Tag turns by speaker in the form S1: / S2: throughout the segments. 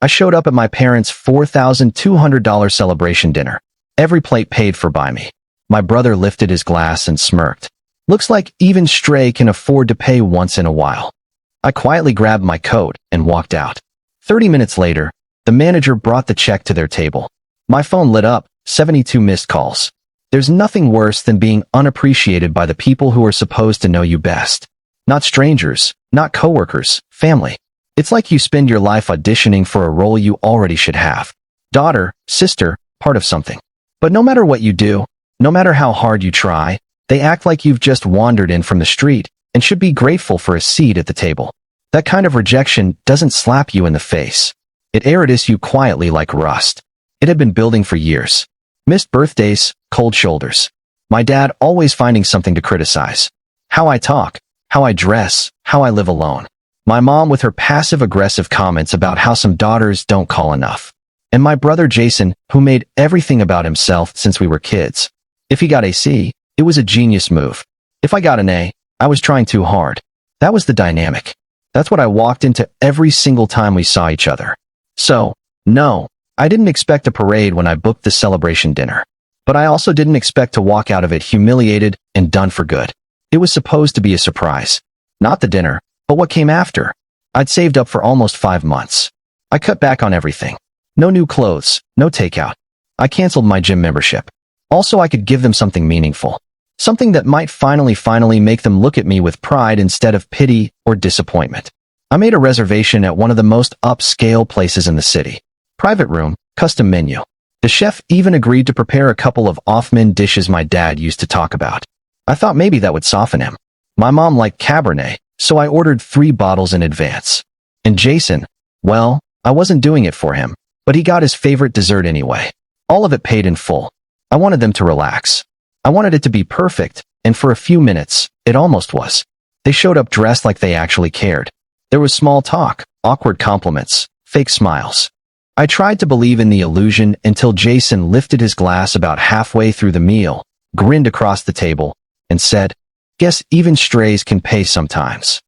S1: I showed up at my parents' $4,200 celebration dinner. Every plate paid for by me. My brother lifted his glass and smirked. Looks like even Stray can afford to pay once in a while. I quietly grabbed my coat and walked out. 30 minutes later, the manager brought the check to their table. My phone lit up, 72 missed calls. There's nothing worse than being unappreciated by the people who are supposed to know you best. Not strangers, not coworkers, family. It's like you spend your life auditioning for a role you already should have. Daughter, sister, part of something. But no matter what you do, no matter how hard you try, they act like you've just wandered in from the street and should be grateful for a seat at the table. That kind of rejection doesn't slap you in the face. It irritates you quietly like rust. It had been building for years. Missed birthdays, cold shoulders. My dad always finding something to criticize. How I talk, how I dress, how I live alone. My mom with her passive-aggressive comments about how some daughters don't call enough. And my brother Jason, who made everything about himself since we were kids. If he got a C, it was a genius move. If I got an A, I was trying too hard. That was the dynamic. That's what I walked into every single time we saw each other. So, no, I didn't expect a parade when I booked the celebration dinner. But I also didn't expect to walk out of it humiliated and done for good. It was supposed to be a surprise. Not the dinner, but what came after. I'd saved up for almost 5 months. I cut back on everything. No new clothes, no takeout. I canceled my gym membership. Also, I could give them something meaningful. Something that might finally make them look at me with pride instead of pity or disappointment. I made a reservation at one of the most upscale places in the city. Private room, custom menu. The chef even agreed to prepare a couple of off-menu dishes my dad used to talk about. I thought maybe that would soften him. My mom liked Cabernet, so I ordered 3 bottles in advance. And Jason, well, I wasn't doing it for him, but he got his favorite dessert anyway. All of it paid in full. I wanted them to relax. I wanted it to be perfect, and for a few minutes, it almost was. They showed up dressed like they actually cared. There was small talk, awkward compliments, fake smiles. I tried to believe in the illusion until Jason lifted his glass about halfway through the meal, grinned across the table, and said, "Guess even strays can pay sometimes."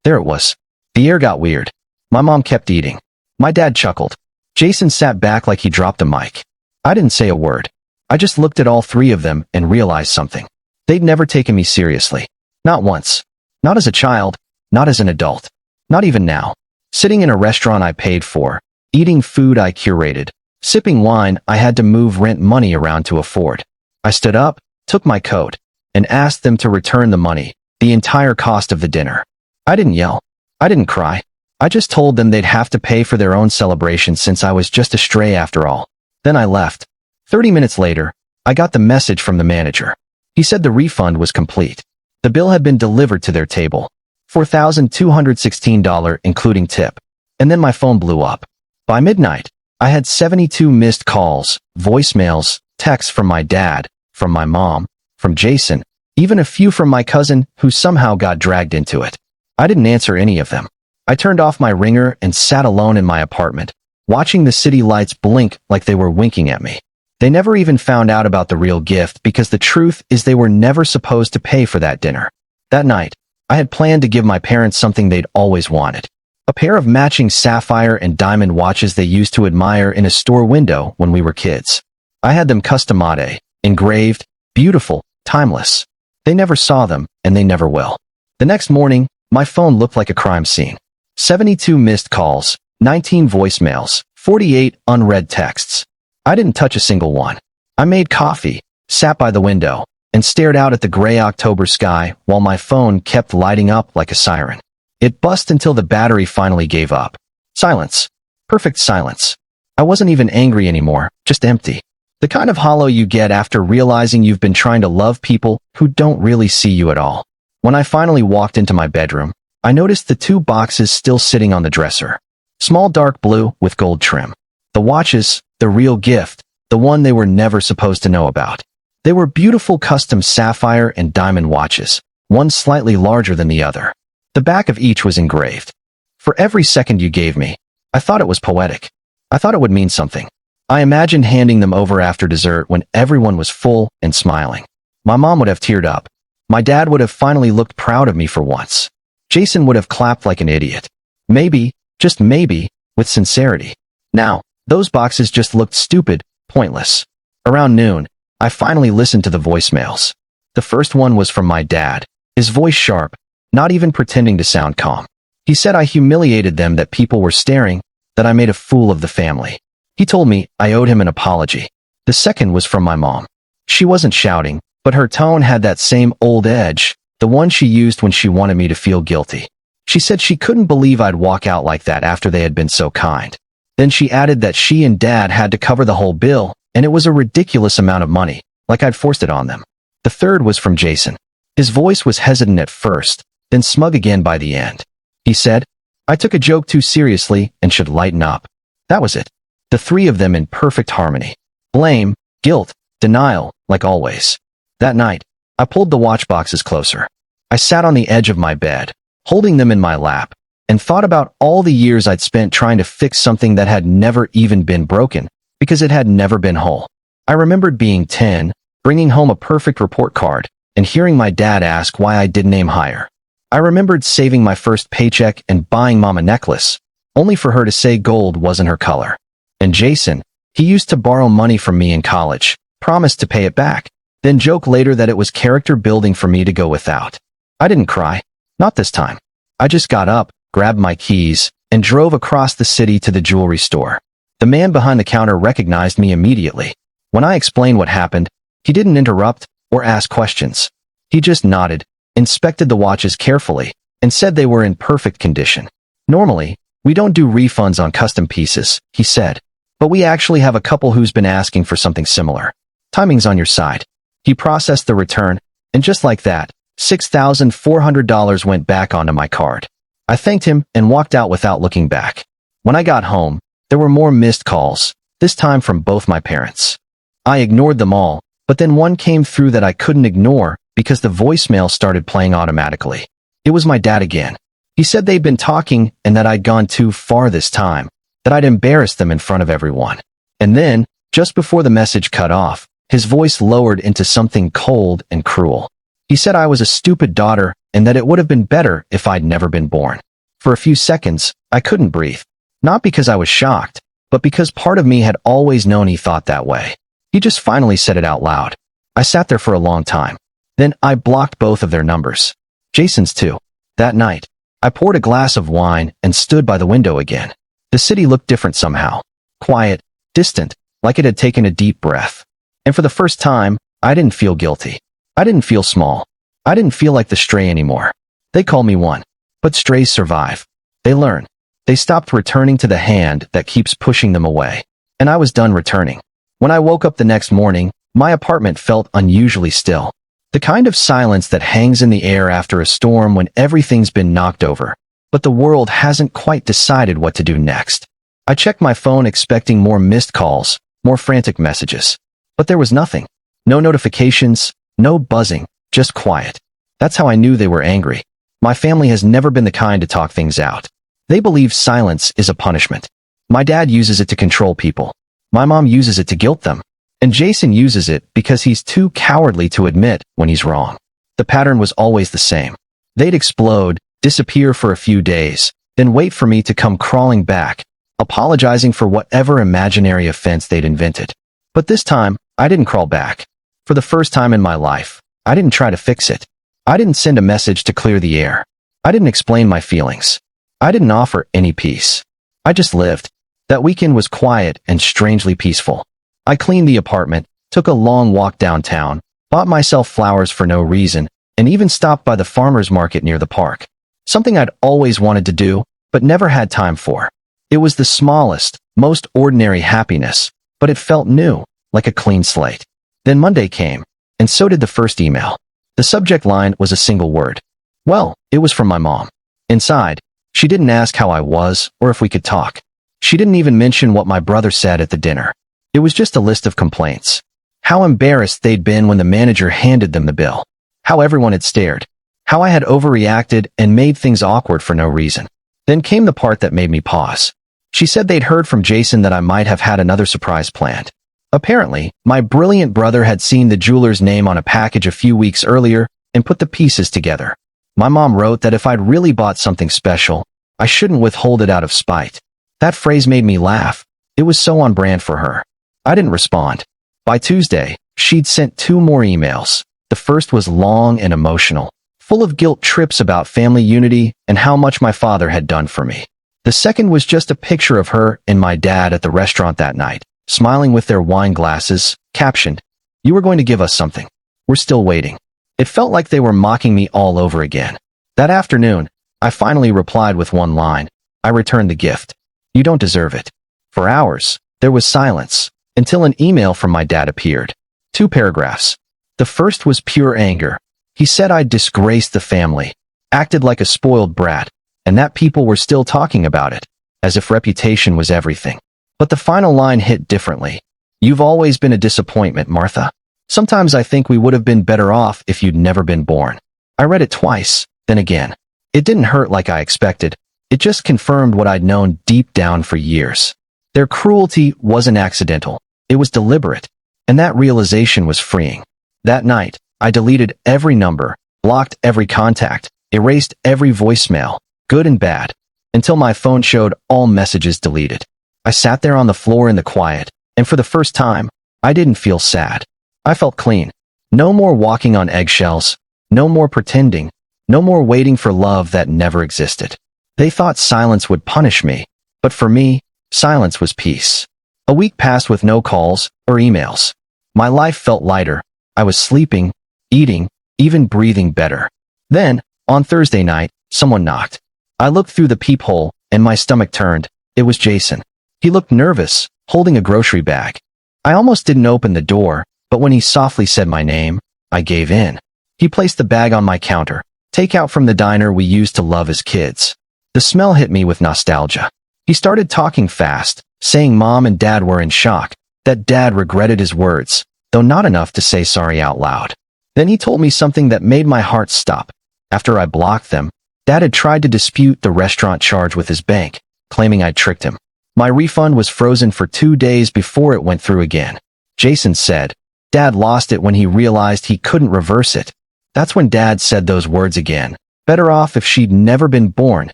S1: There it was. The air got weird. My mom kept eating. My dad chuckled. Jason sat back like he dropped a mic. I didn't say a word. I just looked at all 3 of them and realized something. They'd never taken me seriously. Not once. Not as a child. Not as an adult. Not even now. Sitting in a restaurant I paid for. Eating food I curated. Sipping wine I had to move rent money around to afford. I stood up, took my coat, and asked them to return the money, the entire cost of the dinner. I didn't yell. I didn't cry. I just told them they'd have to pay for their own celebration since I was just a stray after all. Then I left. 30 minutes later, I got the message from the manager. He said the refund was complete. The bill had been delivered to their table. $4,216 including tip. And then my phone blew up. By midnight, I had 72 missed calls, voicemails, texts from my dad, from my mom, from Jason, even a few from my cousin who somehow got dragged into it. I didn't answer any of them. I turned off my ringer and sat alone in my apartment, watching the city lights blink like they were winking at me. They never even found out about the real gift because the truth is they were never supposed to pay for that dinner. That night, I had planned to give my parents something they'd always wanted. A pair of matching sapphire and diamond watches they used to admire in a store window when we were kids. I had them custom-made, engraved, beautiful, timeless. They never saw them, and they never will. The next morning, my phone looked like a crime scene. 72 missed calls, 19 voicemails, 48 unread texts. I didn't touch a single one. I made coffee, sat by the window, and stared out at the gray October sky while my phone kept lighting up like a siren. It buzzed until the battery finally gave up. Silence. Perfect silence. I wasn't even angry anymore, just empty. The kind of hollow you get after realizing you've been trying to love people who don't really see you at all. When I finally walked into my bedroom, I noticed the 2 boxes still sitting on the dresser. Small dark blue with gold trim. The watches, the real gift, the one they were never supposed to know about. They were beautiful custom sapphire and diamond watches, one slightly larger than the other. The back of each was engraved. For every second you gave me, I thought it was poetic. I thought it would mean something. I imagined handing them over after dessert when everyone was full and smiling. My mom would have teared up. My dad would have finally looked proud of me for once. Jason would have clapped like an idiot. Maybe, just maybe, with sincerity. Now, those boxes just looked stupid, pointless. Around noon, I finally listened to the voicemails. The first one was from my dad, his voice sharp, not even pretending to sound calm. He said I humiliated them, that people were staring, that I made a fool of the family. He told me I owed him an apology. The second was from my mom. She wasn't shouting, but her tone had that same old edge, the one she used when she wanted me to feel guilty. She said she couldn't believe I'd walk out like that after they had been so kind. Then she added that she and Dad had to cover the whole bill, and it was a ridiculous amount of money, like I'd forced it on them. The third was from Jason. His voice was hesitant at first, then smug again by the end. He said, I took a joke too seriously and should lighten up. That was it. The three of them in perfect harmony. Blame, guilt, denial, like always. That night, I pulled the watch boxes closer. I sat on the edge of my bed, holding them in my lap, and thought about all the years I'd spent trying to fix something that had never even been broken, because it had never been whole. I remembered being 10, bringing home a perfect report card, and hearing my dad ask why I didn't aim higher. I remembered saving my first paycheck and buying Mom a necklace, only for her to say gold wasn't her color. And Jason, he used to borrow money from me in college, promised to pay it back, then joke later that it was character building for me to go without. I didn't cry. Not this time. I just got up, grabbed my keys, and drove across the city to the jewelry store. The man behind the counter recognized me immediately. When I explained what happened, he didn't interrupt or ask questions. He just nodded, inspected the watches carefully, and said they were in perfect condition. Normally, we don't do refunds on custom pieces, he said, but we actually have a couple who's been asking for something similar. Timing's on your side. He processed the return, and just like that, $6,400 went back onto my card. I thanked him and walked out without looking back. When I got home, there were more missed calls, this time from both my parents. I ignored them all, but then one came through that I couldn't ignore because the voicemail started playing automatically. It was my dad again. He said they'd been talking and that I'd gone too far this time, that I'd embarrassed them in front of everyone. And then, just before the message cut off, his voice lowered into something cold and cruel. He said I was a stupid daughter and that it would have been better if I'd never been born. For a few seconds, I couldn't breathe. Not because I was shocked, but because part of me had always known he thought that way. He just finally said it out loud. I sat there for a long time. Then I blocked both of their numbers. Jason's too. That night, I poured a glass of wine and stood by the window again. The city looked different somehow. Quiet, distant, like it had taken a deep breath. And for the first time, I didn't feel guilty. I didn't feel small. I didn't feel like the stray anymore. They call me one. But strays survive. They learn. They stopped returning to the hand that keeps pushing them away. And I was done returning. When I woke up the next morning, my apartment felt unusually still. The kind of silence that hangs in the air after a storm when everything's been knocked over, but the world hasn't quite decided what to do next. I checked my phone expecting more missed calls, more frantic messages. But there was nothing. No notifications, no buzzing, just quiet. That's how I knew they were angry. My family has never been the kind to talk things out. They believe silence is a punishment. My dad uses it to control people. My mom uses it to guilt them. And Jason uses it because he's too cowardly to admit when he's wrong. The pattern was always the same. They'd explode, disappear for a few days, then wait for me to come crawling back, apologizing for whatever imaginary offense they'd invented. But this time, I didn't crawl back. For the first time in my life, I didn't try to fix it. I didn't send a message to clear the air. I didn't explain my feelings. I didn't offer any peace. I just lived. That weekend was quiet and strangely peaceful. I cleaned the apartment, took a long walk downtown, bought myself flowers for no reason, and even stopped by the farmer's market near the park. Something I'd always wanted to do, but never had time for. It was the smallest, most ordinary happiness, but it felt new, like a clean slate. Then Monday came, and so did the first email. The subject line was a single word. Well, it was from my mom. Inside, she didn't ask how I was or if we could talk. She didn't even mention what my brother said at the dinner. It was just a list of complaints. How embarrassed they'd been when the manager handed them the bill. How everyone had stared. How I had overreacted and made things awkward for no reason. Then came the part that made me pause. She said they'd heard from Jason that I might have had another surprise planned. Apparently, my brilliant brother had seen the jeweler's name on a package a few weeks earlier and put the pieces together. My mom wrote that if I'd really bought something special, I shouldn't withhold it out of spite. That phrase made me laugh, It was so on brand for her. I didn't respond. By Tuesday, she'd sent 2 more emails. The first was long and emotional, full of guilt trips about family unity and how much my father had done for me. The second was just a picture of her and my dad at the restaurant that night, smiling with their wine glasses, captioned, "You were going to give us something. We're still waiting." It felt like they were mocking me all over again. That afternoon, I finally replied with one line. I returned the gift. "You don't deserve it." For hours, there was silence, until an email from my dad appeared. 2 paragraphs. The first was pure anger. He said I'd disgraced the family, acted like a spoiled brat, and that people were still talking about it, as if reputation was everything. But the final line hit differently. "You've always been a disappointment, Martha. Sometimes I think we would have been better off if you'd never been born." I read it twice, then again. It didn't hurt like I expected. It just confirmed what I'd known deep down for years. Their cruelty wasn't accidental. It was deliberate, and that realization was freeing. That night, I deleted every number, blocked every contact, erased every voicemail, good and bad, until my phone showed all messages deleted. I sat there on the floor in the quiet, and for the first time, I didn't feel sad. I felt clean. No more walking on eggshells, no more pretending, no more waiting for love that never existed. They thought silence would punish me, but for me, silence was peace. A week passed with no calls or emails. My life felt lighter. I was sleeping, eating, even breathing better. Then, on Thursday night, someone knocked. I looked through the peephole, and my stomach turned. It was Jason. He looked nervous, holding a grocery bag. I almost didn't open the door, but when he softly said my name, I gave in. He placed the bag on my counter, takeout from the diner we used to love as kids. The smell hit me with nostalgia. He started talking fast, saying Mom and Dad were in shock, that Dad regretted his words, though not enough to say sorry out loud. Then he told me something that made my heart stop. After I blocked them, Dad had tried to dispute the restaurant charge with his bank, claiming I'd tricked him. My refund was frozen for 2 days before it went through again. Jason said, Dad lost it when he realized he couldn't reverse it. That's when Dad said those words again. Better off if she'd never been born,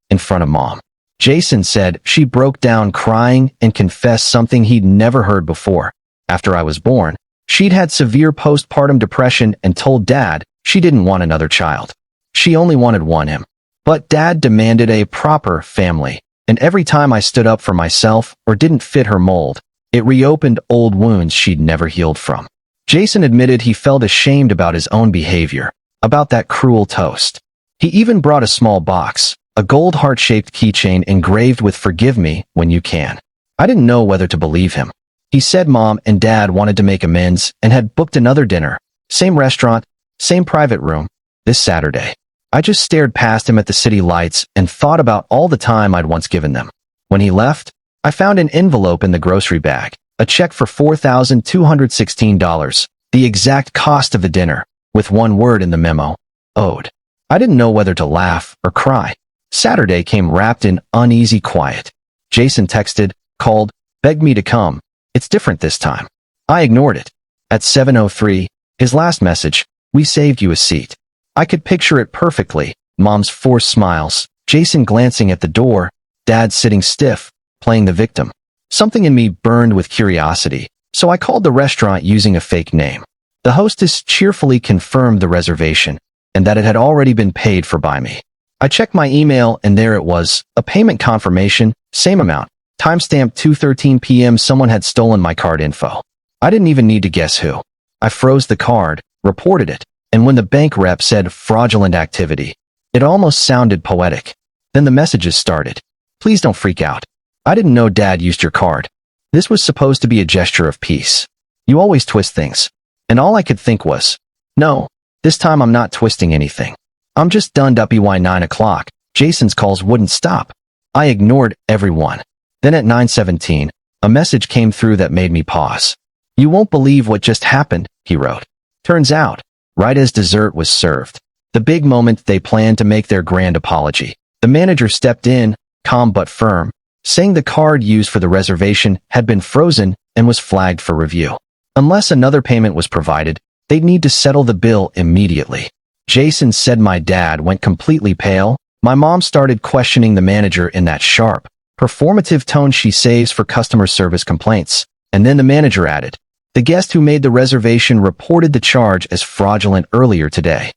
S1: in front of Mom. Jason said she broke down crying and confessed something he'd never heard before. After I was born, she'd had severe postpartum depression and told Dad she didn't want another child. She only wanted him. But Dad demanded a proper family, and every time I stood up for myself or didn't fit her mold, it reopened old wounds she'd never healed from. Jason admitted he felt ashamed about his own behavior, about that cruel toast. He even brought a small box, a gold heart-shaped keychain engraved with "Forgive me when you can." I didn't know whether to believe him. He said Mom and Dad wanted to make amends and had booked another dinner, same restaurant, same private room, this Saturday. I just stared past him at the city lights and thought about all the time I'd once given them. When he left, I found an envelope in the grocery bag, a check for $4,216, the exact cost of the dinner, with one word in the memo, owed. I didn't know whether to laugh or cry. Saturday came wrapped in uneasy quiet. Jason texted, called, begged me to come. It's different this time. I ignored it. At 7:03, his last message, we saved you a seat. I could picture it perfectly. Mom's forced smiles, Jason glancing at the door, Dad sitting stiff, playing the victim. Something in me burned with curiosity, so I called the restaurant using a fake name. The hostess cheerfully confirmed the reservation, and that it had already been paid for by me. I checked my email, and there it was, a payment confirmation, same amount, timestamp 2:13 p.m. Someone had stolen my card info. I didn't even need to guess who. I froze the card, reported it, and when the bank rep said fraudulent activity, it almost sounded poetic. Then the messages started. Please don't freak out. I didn't know Dad used your card. This was supposed to be a gesture of peace. You always twist things. And all I could think was, no, this time I'm not twisting anything. I'm just done up by 9 o'clock. Jason's calls wouldn't stop. I ignored everyone. Then at 9:17, a message came through that made me pause. You won't believe what just happened, he wrote. Turns out, right as dessert was served, the big moment they planned to make their grand apology, the manager stepped in, calm but firm, saying the card used for the reservation had been frozen and was flagged for review. Unless another payment was provided, they'd need to settle the bill immediately. Jason said my dad went completely pale. My mom started questioning the manager in that sharp, Performative tone she saves for customer service complaints. And then the manager added, the guest who made the reservation reported the charge as fraudulent earlier today.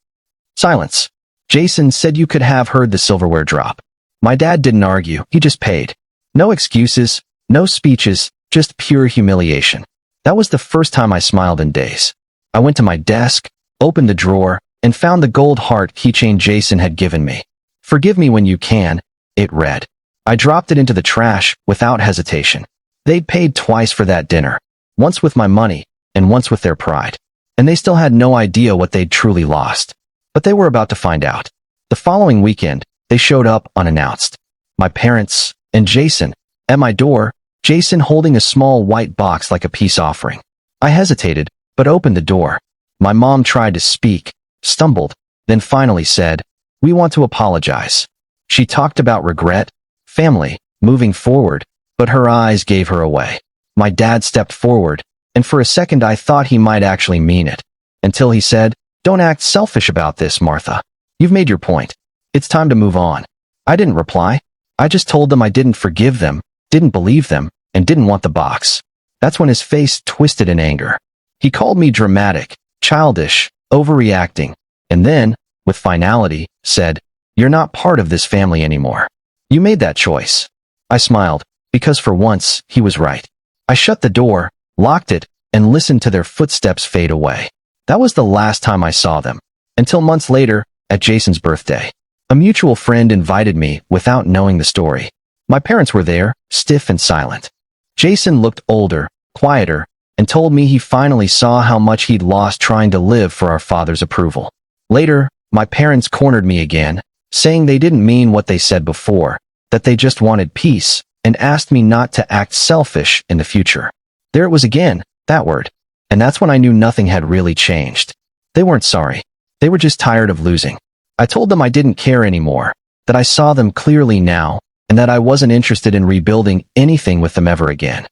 S1: Silence. Jason said you could have heard the silverware drop. My dad didn't argue, he just paid. No excuses, no speeches, just pure humiliation. That was the first time I smiled in days. I went to my desk, opened the drawer, and found the gold heart keychain Jason had given me. Forgive me when you can, it read. I dropped it into the trash without hesitation. They'd paid twice for that dinner, once with my money and once with their pride. And they still had no idea what they'd truly lost. But they were about to find out. The following weekend, they showed up unannounced. My parents and Jason at my door, Jason holding a small white box like a peace offering. I hesitated, but opened the door. My mom tried to speak, stumbled, then finally said, "We want to apologize." She talked about regret, family, moving forward, but her eyes gave her away. My dad stepped forward, and for a second I thought he might actually mean it. Until he said, "Don't act selfish about this, Martha. You've made your point. It's time to move on." I didn't reply. I just told them I didn't forgive them, didn't believe them, and didn't want the box. That's when his face twisted in anger. He called me dramatic, childish, overreacting, and then, with finality, said, "You're not part of this family anymore. You made that choice." I smiled, because for once, he was right. I shut the door, locked it, and listened to their footsteps fade away. That was the last time I saw them, until months later, at Jason's birthday. A mutual friend invited me without knowing the story. My parents were there, stiff and silent. Jason looked older, quieter, and told me he finally saw how much he'd lost trying to live for our father's approval. Later, my parents cornered me again, saying they didn't mean what they said before, that they just wanted peace, and asked me not to act selfish in the future. There it was again, that word. And that's when I knew nothing had really changed. They weren't sorry. They were just tired of losing. I told them I didn't care anymore, that I saw them clearly now, and that I wasn't interested in rebuilding anything with them ever again.